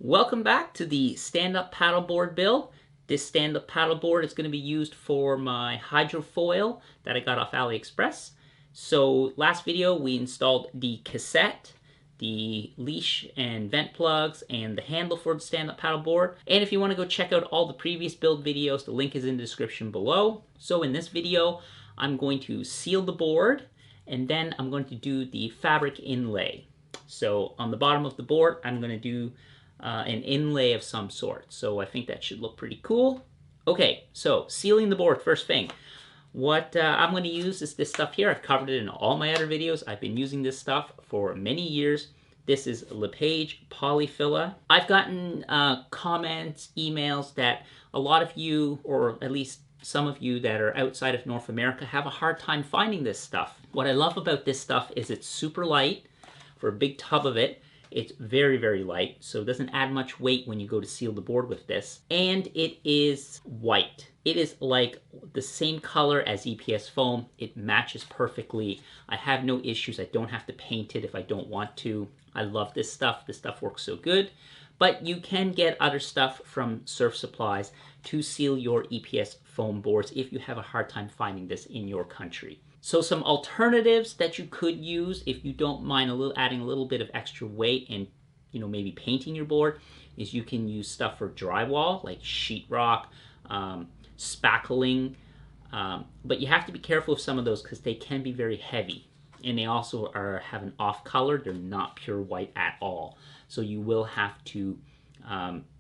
Welcome back to the stand-up paddleboard build. This stand-up paddleboard is going to be used for my hydrofoil that I got off AliExpress. So last video we installed the cassette, the leash and vent plugs, and the handle for the stand-up paddleboard. And if you want to go check out all the previous build videos, the link is in the description below. So in this video, I'm going to seal the board, and then I'm going to do the fabric inlay. So on the bottom of the board, I'm going to do an inlay of some sort. So I think that should look pretty cool. Okay, so sealing the board, first thing. What I'm going to use is this stuff here. I've covered it in all my other videos. I've been using this stuff for many years. This is LePage Polyfilla. I've gotten comments, emails that a lot of you, or at least some of you that are outside of North America, have a hard time finding this stuff. What I love about this stuff is it's super light. For a big tub of it, it's very, very light, so it doesn't add much weight when you go to seal the board with this. And it is white. It is like the same color as EPS foam. It matches perfectly. I have no issues. I don't have to paint it if I don't want to. I love this stuff. This stuff works so good. But you can get other stuff from Surf Supplies to seal your EPS foam boards if you have a hard time finding this in your country. So some alternatives that you could use if you don't mind adding a little bit of extra weight and maybe painting your board is you can use stuff for drywall like sheetrock, spackling, but you have to be careful of some of those because they can be very heavy, and they also have an off color. They're not pure white at all, so you will have to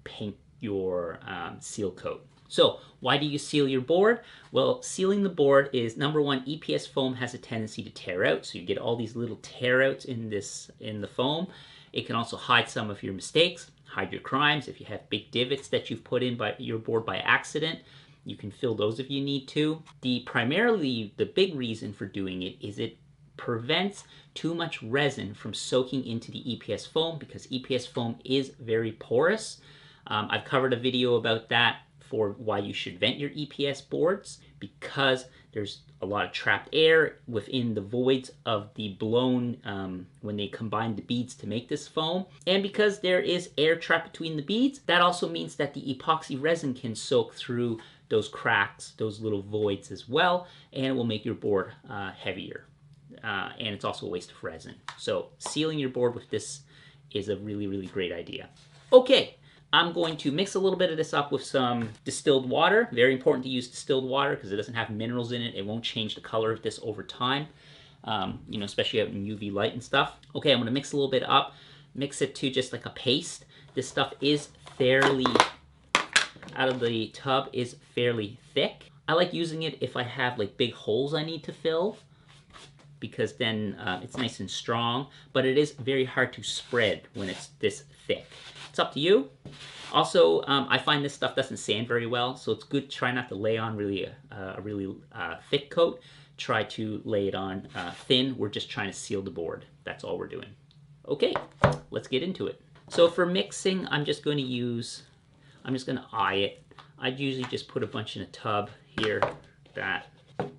paint your seal coat. So why do you seal your board? Well, sealing the board is, number one, EPS foam has a tendency to tear out, so you get all these little tear outs in the foam. It can also hide some of your mistakes, hide your crimes. If you have big divots that you've put in by your board by accident, you can fill those if you need to. Primarily the big reason for doing it is it prevents too much resin from soaking into the EPS foam, because EPS foam is very porous. I've covered a video about that for why you should vent your EPS boards, because there's a lot of trapped air within the voids of the blown, when they combine the beads to make this foam. And because there is air trapped between the beads, that also means that the epoxy resin can soak through those cracks, those little voids as well, and it will make your board heavier. And it's also a waste of resin. So sealing your board with this is a really, really great idea. Okay. I'm going to mix a little bit of this up with some distilled water. Very important to use distilled water because it doesn't have minerals in it. It won't change the color of this over time, especially out in UV light and stuff. Okay, I'm going to mix a little bit up, mix it to just like a paste. This stuff is fairly, out of the tub, is fairly thick. I like using it if I have like big holes I need to fill, because then it's nice and strong, but it is very hard to spread when it's this thick. It's up to you. Also, I find this stuff doesn't sand very well, so it's good to try not to lay on really a really thick coat. Try to lay it on thin. We're just trying to seal the board. That's all we're doing. Okay, let's get into it. So for mixing, I'm just going to eye it. I'd usually just put a bunch in a tub here, that. And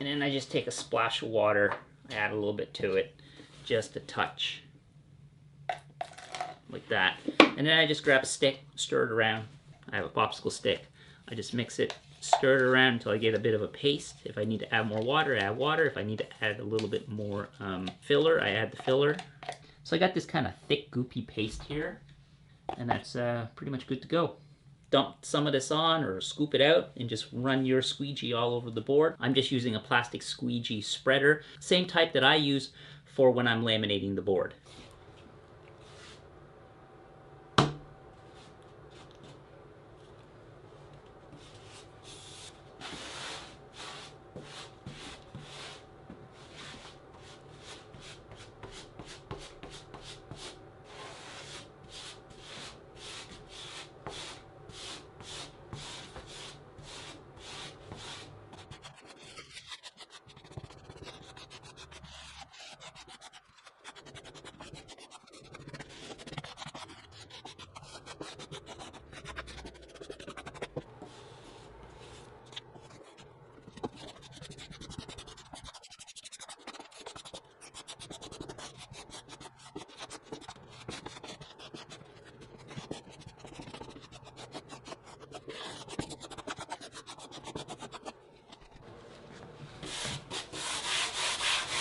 then I just take a splash of water, add a little bit to it, just a touch, like that. And then I just grab a stick, stir it around. I have a popsicle stick. I just mix it, stir it around until I get a bit of a paste. If I need to add more water, I add water. If I need to add a little bit more filler, I add the filler. So I got this kind of thick, goopy paste here, and that's pretty much good to go. Dump some of this on or scoop it out and just run your squeegee all over the board. I'm just using a plastic squeegee spreader, same type that I use for when I'm laminating the board.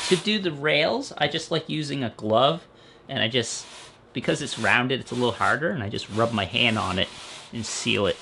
To do the rails, I just like using a glove, and I just, because it's rounded, it's a little harder, and I just rub my hand on it and seal it.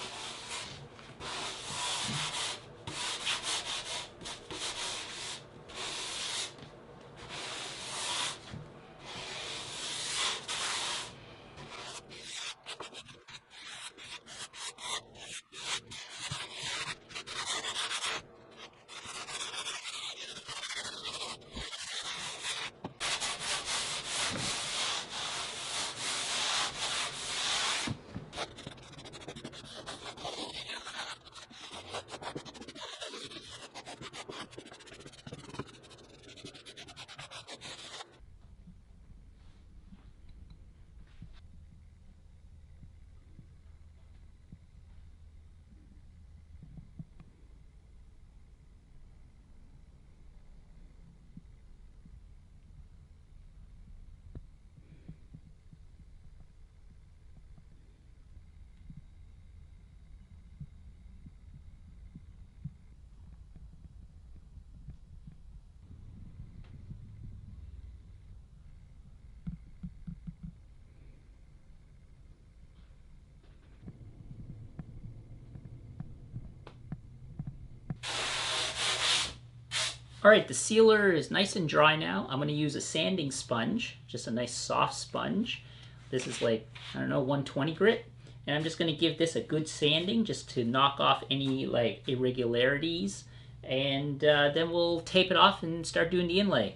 All right, the sealer is nice and dry now. I'm going to use a sanding sponge, just a nice soft sponge. This is like, I don't know, 120 grit. And I'm just going to give this a good sanding just to knock off any like irregularities. And then we'll tape it off and start doing the inlay.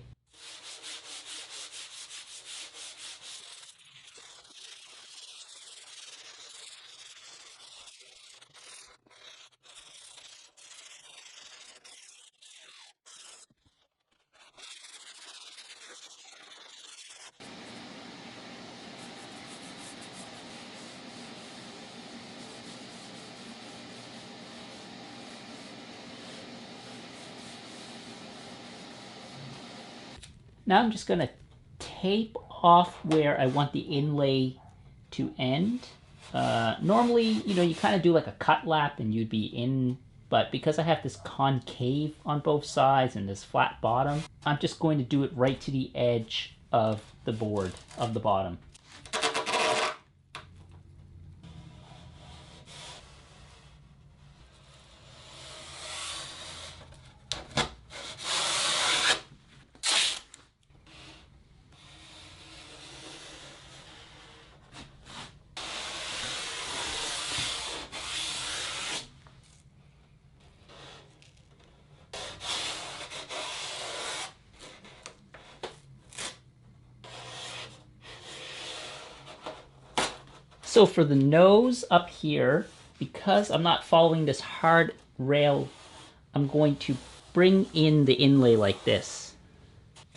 Now I'm just going to tape off where I want the inlay to end. Normally, you kind of do like a cut lap and you'd be in, but because I have this concave on both sides and this flat bottom, I'm just going to do it right to the edge of the board, of the bottom. So for the nose up here, because I'm not following this hard rail, I'm going to bring in the inlay like this.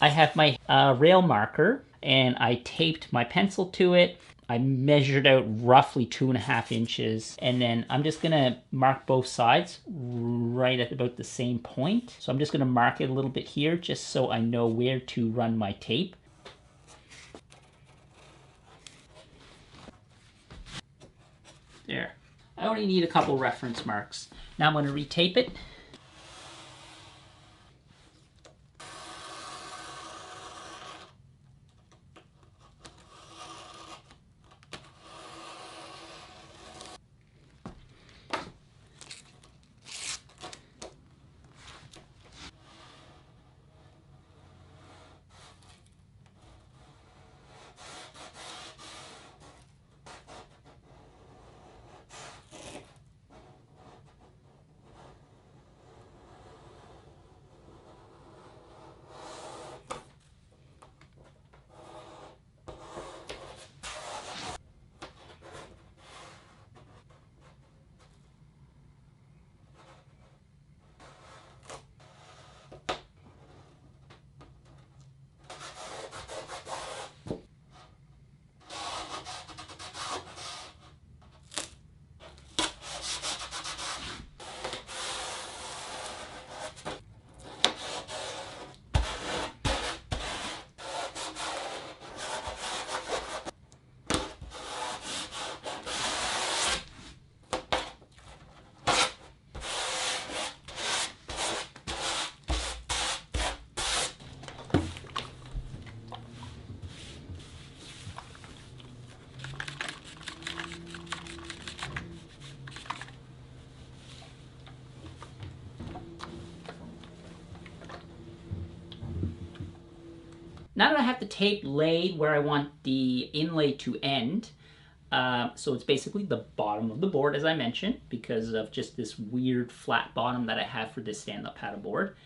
I have my rail marker and I taped my pencil to it. I measured out roughly 2.5 inches, and then I'm just gonna mark both sides right at about the same point. So I'm just gonna mark it a little bit here just so I know where to run my tape. There. I only need a couple reference marks. Now I'm going to retape it. now that I have the tape laid where I want the inlay to end, so it's basically the bottom of the board, as I mentioned, because of just this weird flat bottom that I have for this stand-up paddle board.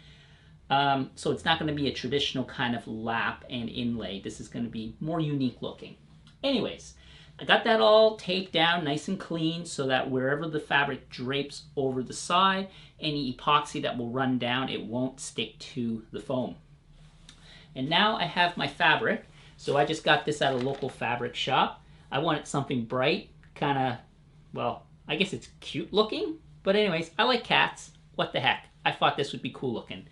So it's not going to be a traditional kind of lap and inlay. This is going to be more unique looking. Anyways, I got that all taped down nice and clean so that wherever the fabric drapes over the side, any epoxy that will run down, it won't stick to the foam. And now I have my fabric. So I just got this at a local fabric shop. I wanted something bright, kind of, well, I guess it's cute looking. But anyways, I like cats. What the heck? I thought this would be cool looking.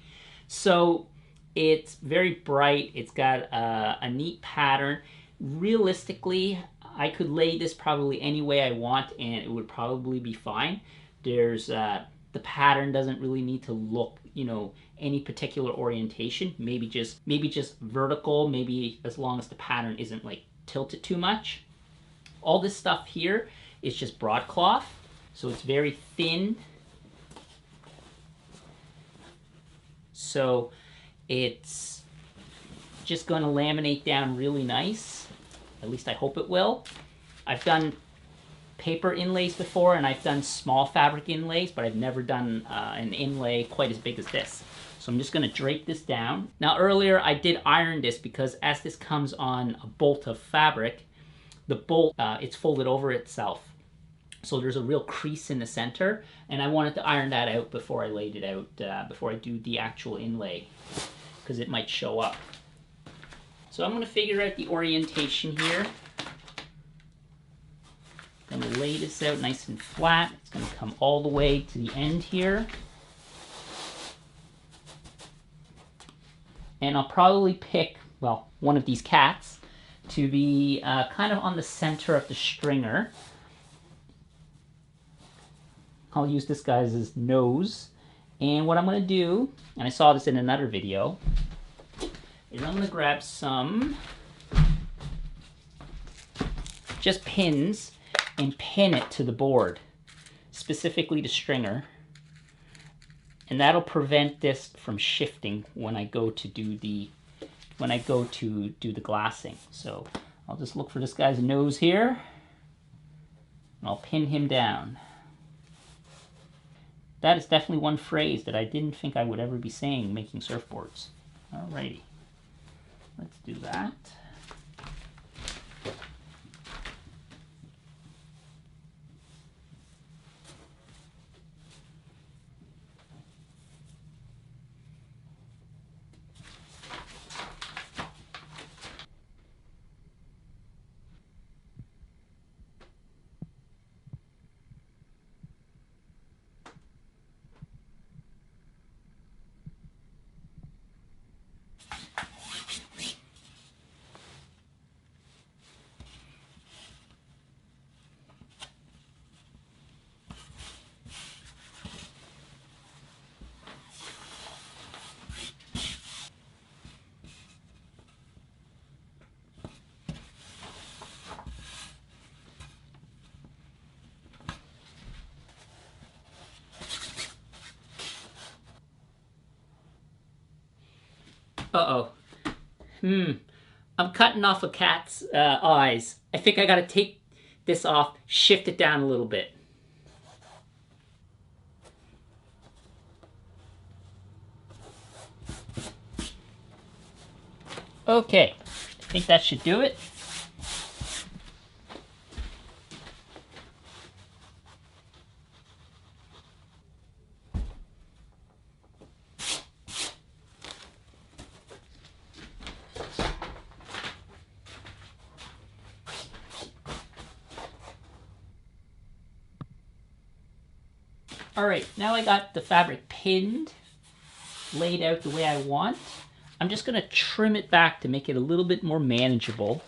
So it's very bright. It's got a neat pattern. Realistically, I could lay this probably any way I want and it would probably be fine. There's the pattern doesn't really need to look, you know, any particular orientation. Maybe just vertical, maybe as long as the pattern isn't like tilted too much. All this stuff here is just broadcloth, so it's very thin. So it's just going to laminate down really nice. At least I hope it will. I've done paper inlays before, and I've done small fabric inlays, but I've never done an inlay quite as big as this. So I'm just going to drape this down. Now earlier I did iron this because as this comes on a bolt of fabric, the bolt, it's folded over itself. So there's a real crease in the center, and I wanted to iron that out before I laid it out, before I do the actual inlay, because it might show up. So I'm going to figure out the orientation here. I'm going to lay this out nice and flat. It's going to come all the way to the end here. And I'll probably pick, well, one of these cats to be kind of on the center of the stringer. I'll use this guy's nose. And what I'm going to do, and I saw this in another video, is I'm going to grab some just pins and pin it to the board, specifically the stringer. And that'll prevent this from shifting when I go to do the glassing. So I'll just look for this guy's nose here, and I'll pin him down. That is definitely one phrase that I didn't think I would ever be saying making surfboards. Alrighty, let's do that. Uh-oh. I'm cutting off a cat's eyes. I think I gotta take this off, shift it down a little bit. Okay, I think that should do it. Alright, now I got the fabric pinned, laid out the way I want. I'm just going to trim it back to make it a little bit more manageable.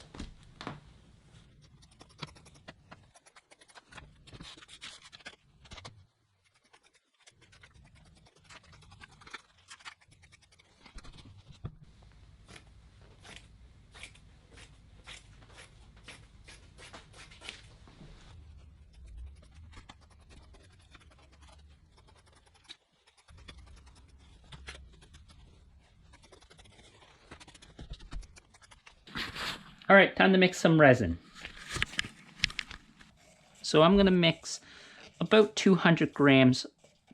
All right, time to mix some resin. So I'm gonna mix about 200 grams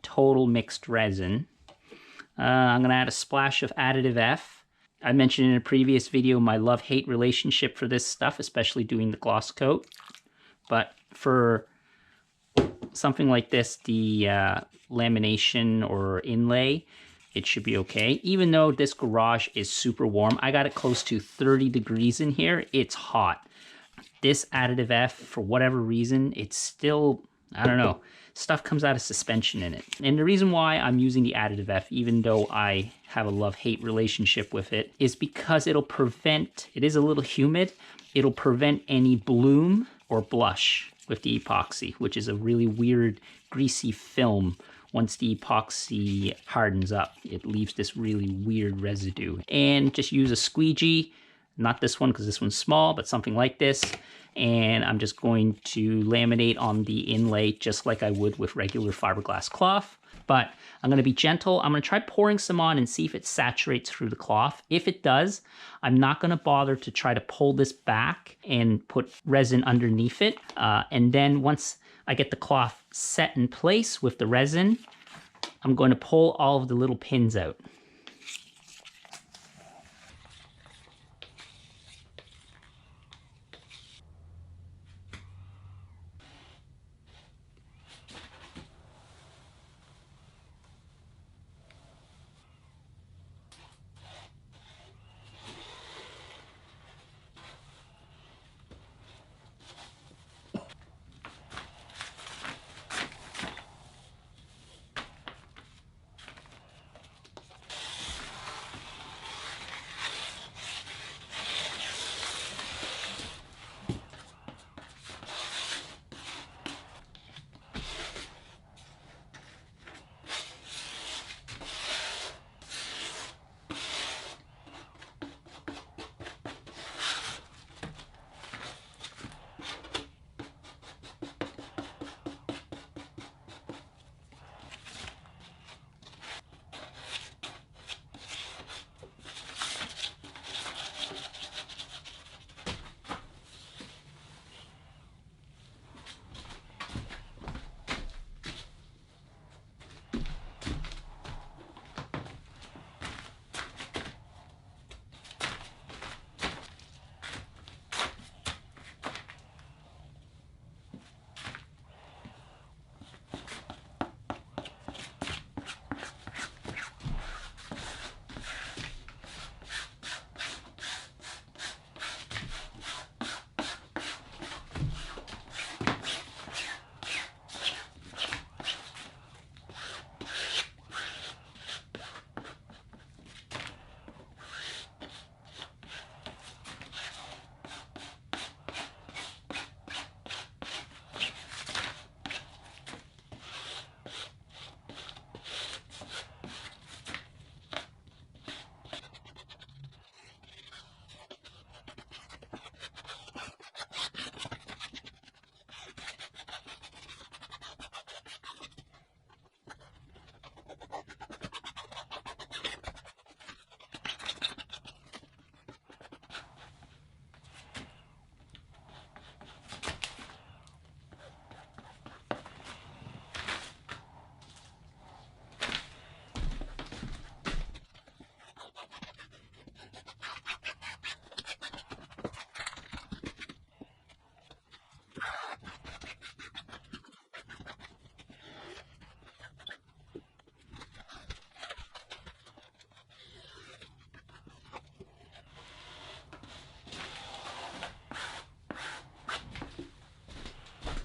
total mixed resin. I'm gonna add a splash of additive F. I mentioned in a previous video my love-hate relationship for this stuff, especially doing the gloss coat. But for something like this, the lamination or inlay, it should be okay. Even though this garage is super warm, I got it close to 30 degrees in here, it's hot. This additive F, for whatever reason, it's still, I don't know, stuff comes out of suspension in it. And the reason why I'm using the additive F, even though I have a love-hate relationship with it, is because it'll prevent, it is a little humid, it'll prevent any bloom or blush with the epoxy, which is a really weird greasy film. Once the epoxy hardens up, it leaves this really weird residue. And just use a squeegee, not this one because this one's small, but something like this. And I'm just going to laminate on the inlay just like I would with regular fiberglass cloth. But I'm going to be gentle. I'm going to try pouring some on and see if it saturates through the cloth. If it does, I'm not going to bother to try to pull this back and put resin underneath it. And then once I get the cloth set in place with the resin, I'm going to pull all of the little pins out.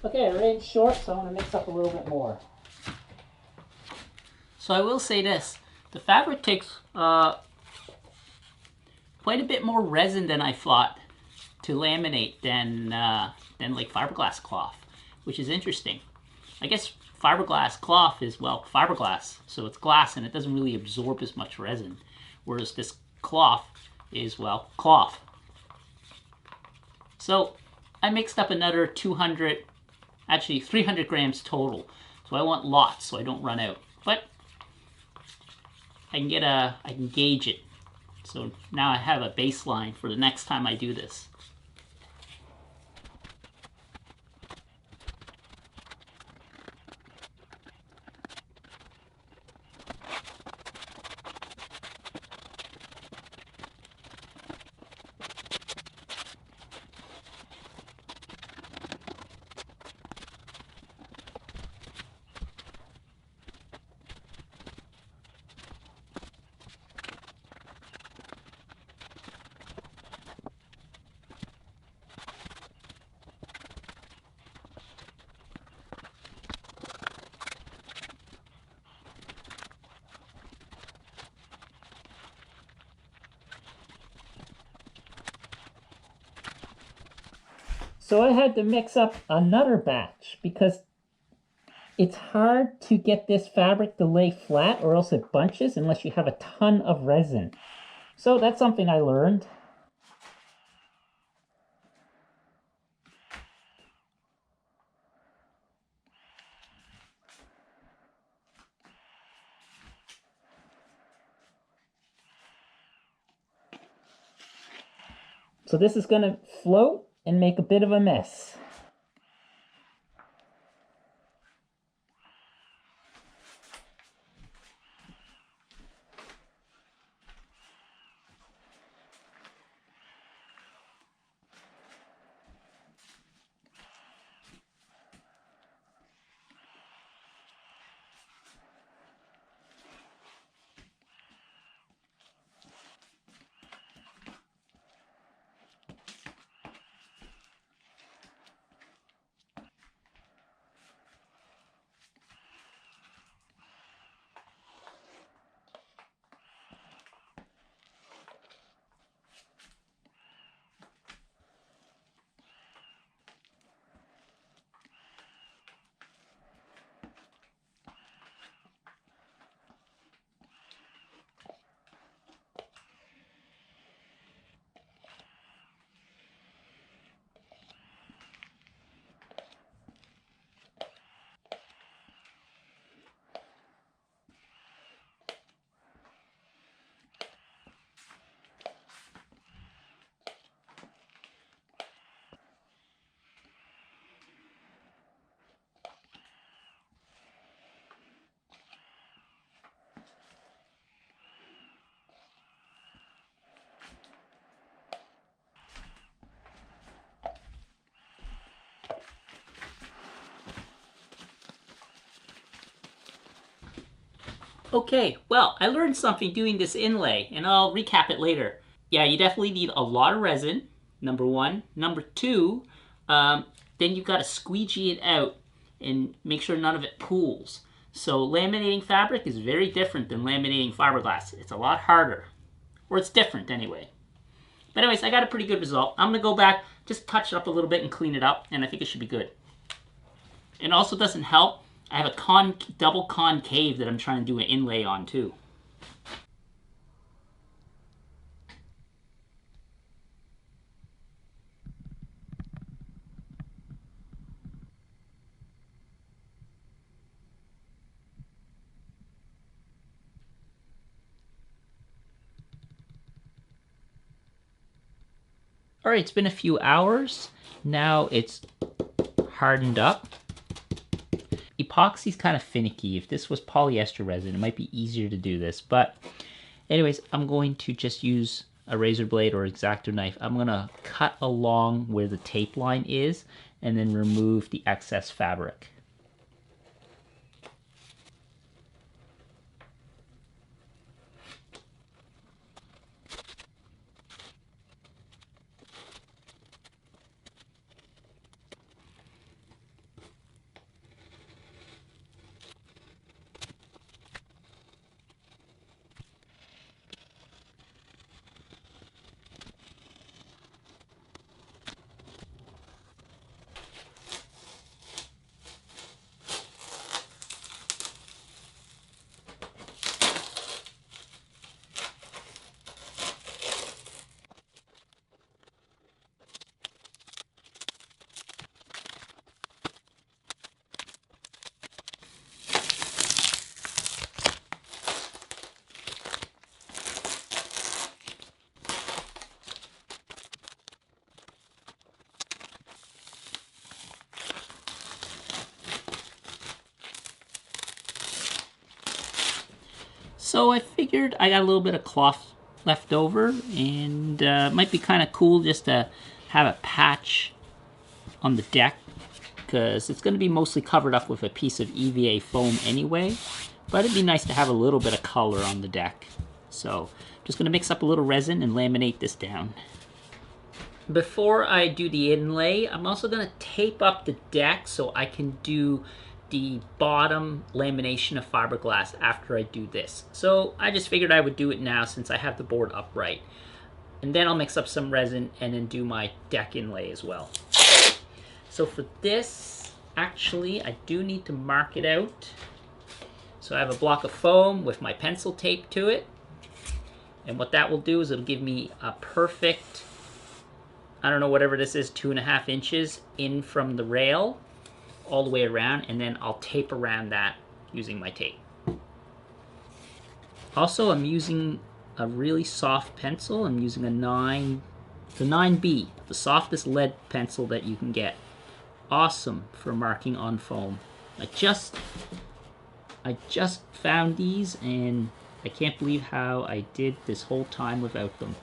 Okay, rain's short, so I'm going to mix up a little bit more. So I will say this, the fabric takes quite a bit more resin than I thought to laminate than like fiberglass cloth, which is interesting. I guess fiberglass cloth is, well, fiberglass, so it's glass and it doesn't really absorb as much resin, whereas this cloth is, well, cloth. So I mixed up another 200, actually 300 grams total. So I want lots so I don't run out. But I can gauge it. So now I have a baseline for the next time I do this. So I had to mix up another batch because it's hard to get this fabric to lay flat or else it bunches unless you have a ton of resin. So that's something I learned. So this is going to float and make a bit of a mess. Okay, well, I learned something doing this inlay, and I'll recap it later. Yeah, you definitely need a lot of resin, number one. Number two, then you've got to squeegee it out and make sure none of it pools. So laminating fabric is very different than laminating fiberglass. It's a lot harder, or it's different anyway. But anyways, I got a pretty good result. I'm gonna go back, just touch it up a little bit and clean it up, and I think it should be good. It also doesn't help, I have a double concave that I'm trying to do an inlay on too. All right, it's been a few hours. Now it's hardened up. Epoxy's kind of finicky. If this was polyester resin, it might be easier to do this. But anyways, I'm going to just use a razor blade or X-Acto knife. I'm gonna cut along where the tape line is and then remove the excess fabric. So I figured I got a little bit of cloth left over, and it might be kind of cool just to have a patch on the deck, because it's going to be mostly covered up with a piece of EVA foam anyway, but it'd be nice to have a little bit of color on the deck. So I'm just going to mix up a little resin and laminate this down. Before I do the inlay, I'm also going to tape up the deck so I can do the bottom lamination of fiberglass after I do this. So I just figured I would do it now since I have the board upright. And then I'll mix up some resin and then do my deck inlay as well. So for this, actually, I do need to mark it out. So I have a block of foam with my pencil taped to it. And what that will do is it'll give me a perfect, I don't know, whatever this is, 2.5 inches in from the rail all the way around, and then I'll tape around that using my tape. Also, I'm using a really soft pencil. I'm using the 9B, the softest lead pencil that you can get. Awesome for marking on foam. I just found these, and I can't believe how I did this whole time without them.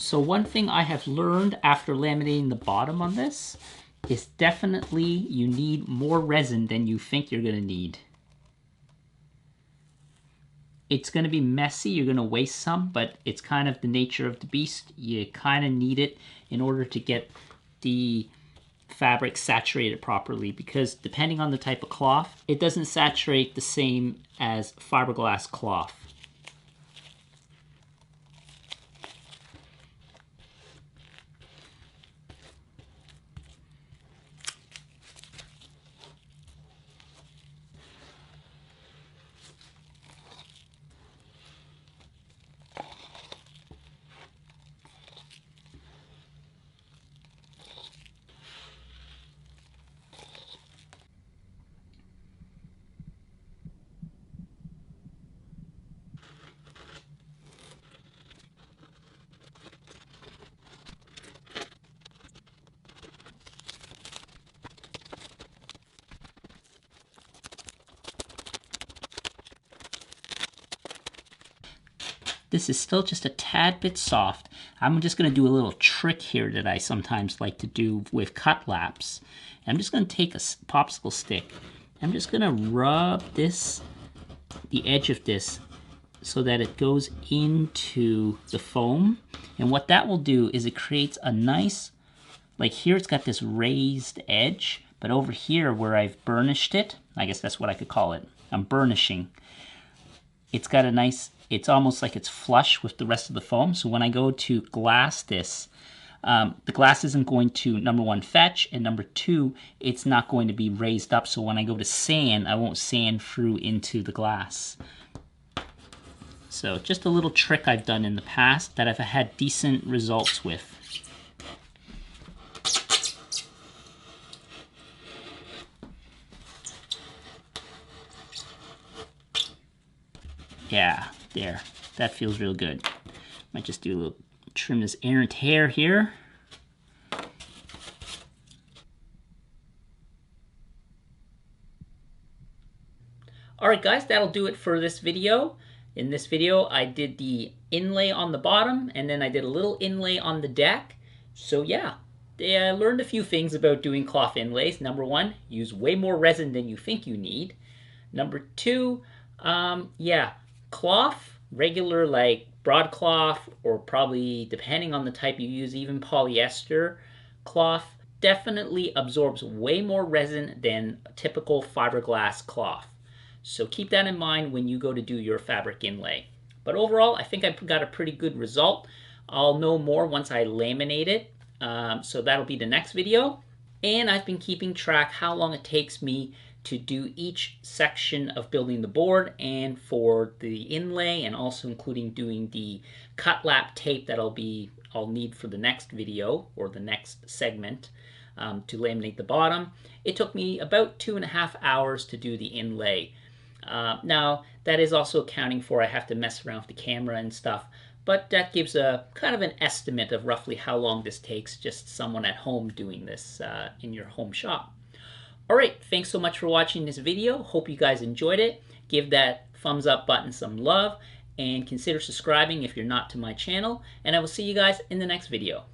So one thing I have learned after laminating the bottom on this is definitely you need more resin than you think you're going to need. It's going to be messy, you're going to waste some, but it's kind of the nature of the beast. You kind of need it in order to get the fabric saturated properly, because depending on the type of cloth, it doesn't saturate the same as fiberglass cloth. This is still just a tad bit soft. I'm just going to do a little trick here that I sometimes like to do with cut laps. I'm just going to take a popsicle stick. I'm just going to rub this, the edge of this, so that it goes into the foam. And what that will do is it creates a nice, like here it's got this raised edge, but over here where I've burnished it, I guess that's what I could call it, I'm burnishing, it's got a nice, it's almost like it's flush with the rest of the foam. So when I go to glass this, the glass isn't going to, number one, fetch, and number two, it's not going to be raised up. So when I go to sand, I won't sand through into the glass. So just a little trick I've done in the past that I've had decent results with. Yeah, there. That feels real good. Might just do a little, trim this errant hair here. Alright guys, that'll do it for this video. In this video I did the inlay on the bottom and then I did a little inlay on the deck. So yeah, I learned a few things about doing cloth inlays. Number one, use way more resin than you think you need. Number two, yeah, cloth, regular like broadcloth, or probably depending on the type you use, even polyester cloth, definitely absorbs way more resin than typical fiberglass cloth. So keep that in mind when you go to do your fabric inlay. But overall, I think I got a pretty good result. I'll know more once I laminate it. So that'll be the next video. And I've been keeping track how long it takes me to do each section of building the board and for the inlay, and also including doing the cut lap tape that I'll need for the next video or the next segment to laminate the bottom. It took me about 2.5 hours to do the inlay. Now that is also accounting for I have to mess around with the camera and stuff, but that gives a kind of an estimate of roughly how long this takes, just someone at home doing this in your home shop. Alright, thanks so much for watching this video. Hope you guys enjoyed it. Give that thumbs up button some love and consider subscribing if you're not to my channel, and I will see you guys in the next video.